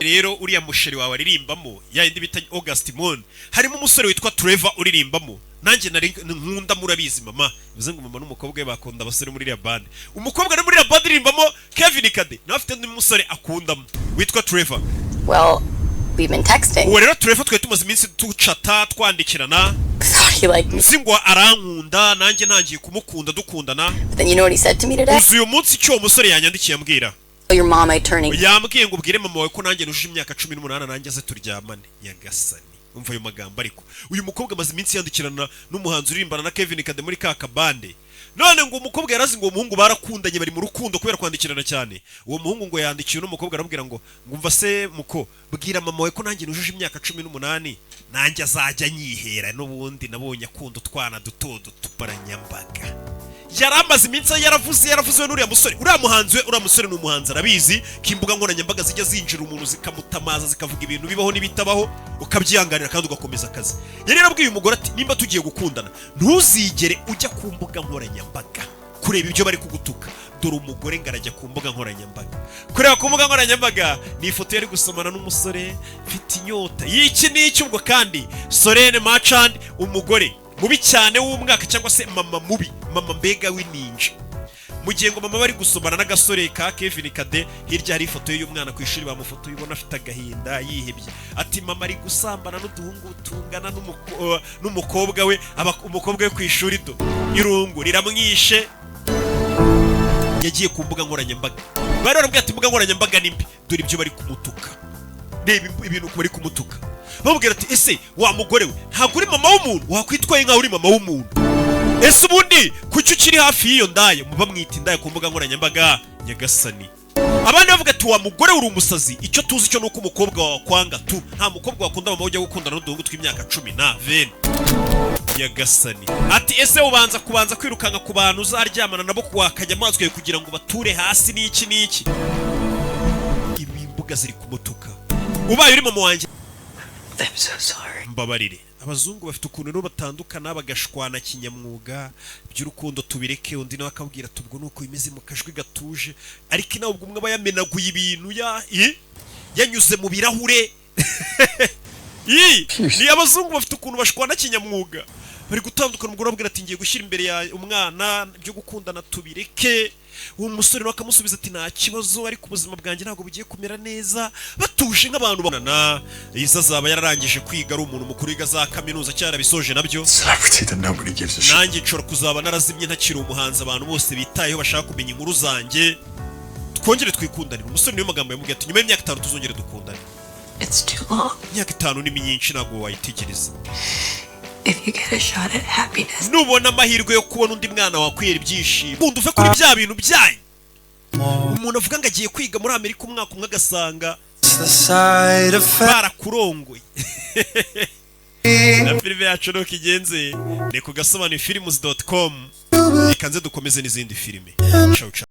rero uriya musheri wawe aririmbamo ya indi bita August Moon harimo umusore witwa Trevor uririmbamo nanjye nari nkunda murabizi mama bivuze ngo mama n'umukobwa we bakunda abasore muri iriya band umukobwa ari muri iriya band iririmbamo Kevin Kade nawe afite undi musore akundamo witwa Trevor. Well, we've been texting. Uwo rero Trevor twe tumaze iminsi tucata twandikirana nzi ngo arankunda nanjye ntangiye kumukunda dukundana. Then you know what he said to me today? Uyu munsi cyo umusore yanyandikiye ambwira Your mom I turning. Yambwiye ngo ubwire mama wawe ko nanjye nujuje imyaka 18 nanjye aze turyamane Nyagasani. Umva ayo magambo ariko uyu mukobwa amaze iminsi yandikirana n'umuhanzi uririmbana na Kevin Kade muri ka kabande none ngo umukobwa yarazi ngo umuhungu barakundanye bari mu rukundo kubera kwandikirana cyane uwo muhungu ngo yandikiye n'umukobwa aramubwira ngo ngumva se muko bwira mama wawe ko nanjye nujuje imyaka 18 nanjye azajya nyihera n'ubundi nabonye akunda twana duto dutuparanyambaga yaramaze iminsi yaravuze n'uriya musore uriya muhanzi we uriya musore n'umuhanzi arabizi kimbuga nkoranyambaga zijya zinjira umuntu zikamutamaza zikavuga ibintu bibaho n'ibitabaho ukabyihanganira kandi ugakomeza akazi yari yarabwiye umugore ati nimba tugiye gukundana ntuzigere ujya ku mbuga nkoranyambaga kureba ibyo bari kugutuka dore umugore ngarajya ku mbuga nkoranyambaga kureba ku mbuga nkoranyambaga ni ifoto yari gusomana n'umusore mfite inyota y'iki n'iki ubwo kandi Solene Marchand umugore mubi cyane w'umwaka cyangwa se mama mubi mama mbega w'ininja mu gihe ngo mama bari gusomana n'agasore ka Kevin Kade hirya hari ifoto y'umwana ku ishuri bamufoto yibona afite agahinda yihebye ati mama ari gusambana n'uduhungu tungana n'umukobwa we umukobwa we ku ishuri do irungu riramwishe yagiye ku mbuga nkoranyambaga bari barambwiye ati mbuga nkoranyambaga nimbi dore ibyo bari kumutuka reba ibintu bari kumutuka bamubwira ati ese wa mugore we ntabwo uri mama w'umuntu wakwitwaye nkaho uri mama w'umuntu ese ubundi kuki ukiri hafi y'iyo ndaye muba mwita indaya ku mbuga nkoranyambaga Nyagasani abandi bavuga ati wa mugore uri umusazi icyo tuzi cyo nuko umukobwa wawe kwanga tu nta mukobwa wakunda mama ujya gukundana n'uduhungu tw'imyaka 10 Nyagasani ati ese ubanza kwirukanga ku bantu uzaryamana nabo kuwakajya amazwe kugira ngo bature hasi n'iki ibi mbuga ziri kumutuka ubaye uri mama wanjye I'm so sorry. Mbabarire abazungu bafite ukuntu rero batandukana bagashwana kinyamwuga by'urukundo tubireke undi nawe akabwira tubwo nuko imeze mu kajwi gatuje ariko nawe ubwo umwe aba yamenaguye ibintu yanyuze mu birahure ni abazungu bafite ukuntu bashwana kinyamwuga bari gutandukana umugore abwira ati ngiye gushyira imbere ya umwana byo gukundana tubireke uwo musore nawe akamusubiza ati nta kibazo ariko ubuzima bwanjye ntabwo bugiye kumera neza batuje nk'abantu banana yisa azaba yararangije kwiga ari umuntu mukuru wiga za kaminuza cyarabisoje nabyo nanjye nshobora kuzaba narazimye ntakiri umuhanzi abantu bose bitayeho bashaka kumenya inkuru zanjye twongere twikundanire umusore niyo magambo yamubwiye ati nyuma y'imyaka 5 tuzongere dukundane imyaka 5 ni myinshi ntabwo wayitegereza If you get a shot at happiness. Nubona amahirwe yo kubona undi mwana wakwera ibyishimo. Bundi uve kuri bya bintu byanyu. Umuntu avuga ngo agiye kwiga muri Amerika umwaka umwe agasanga barakurongoye. Na filime yacu no kigenze ni ku gasobanuro films.com. Ikanze dukomeze n'izindi filime. Ciao ciao.